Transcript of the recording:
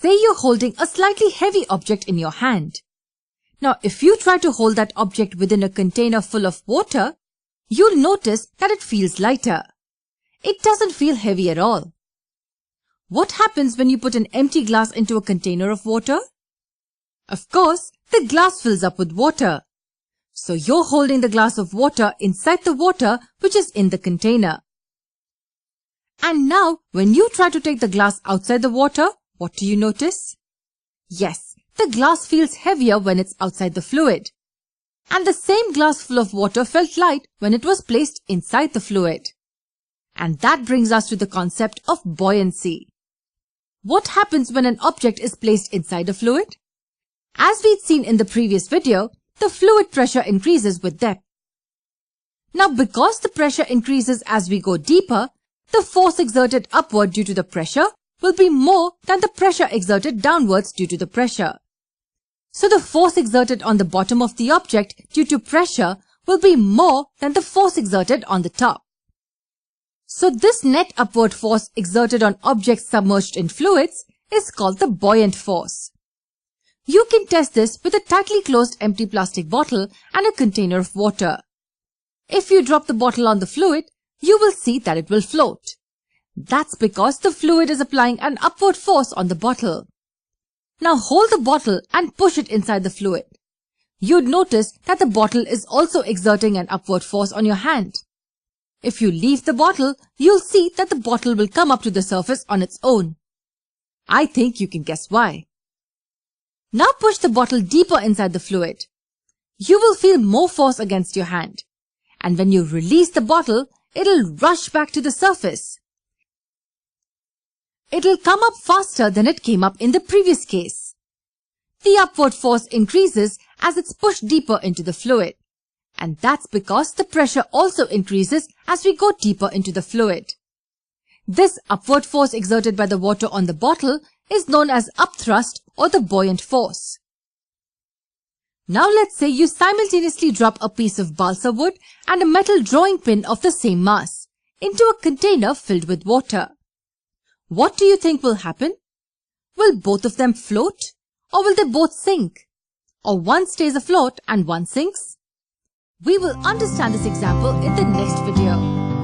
Say you're holding a slightly heavy object in your hand. Now, if you try to hold that object within a container full of water, you'll notice that it feels lighter. It doesn't feel heavy at all. What happens when you put an empty glass into a container of water? Of course, the glass fills up with water. So you're holding the glass of water inside the water which is in the container. And now, when you try to take the glass outside the water, what do you notice? Yes, the glass feels heavier when it's outside the fluid. And the same glass full of water felt light when it was placed inside the fluid. And that brings us to the concept of buoyancy. What happens when an object is placed inside a fluid? As we'd seen in the previous video, the fluid pressure increases with depth. Now, because the pressure increases as we go deeper, the force exerted upward due to the pressure will be more than the pressure exerted downwards due to the pressure. So the force exerted on the bottom of the object due to pressure will be more than the force exerted on the top. So this net upward force exerted on objects submerged in fluids is called the buoyant force. You can test this with a tightly closed empty plastic bottle and a container of water. If you drop the bottle on the fluid, you will see that it will float. That's because the fluid is applying an upward force on the bottle. Now hold the bottle and push it inside the fluid. You'd notice that the bottle is also exerting an upward force on your hand. If you leave the bottle, you'll see that the bottle will come up to the surface on its own. I think you can guess why. Now push the bottle deeper inside the fluid. You will feel more force against your hand. And when you release the bottle, it'll rush back to the surface. It'll come up faster than it came up in the previous case. The upward force increases as it's pushed deeper into the fluid. And that's because the pressure also increases as we go deeper into the fluid. This upward force exerted by the water on the bottle is known as upthrust or the buoyant force. Now let's say you simultaneously drop a piece of balsa wood and a metal drawing pin of the same mass into a container filled with water. What do you think will happen? Will both of them float? Or will they both sink? Or one stays afloat and one sinks? We will understand this example in the next video.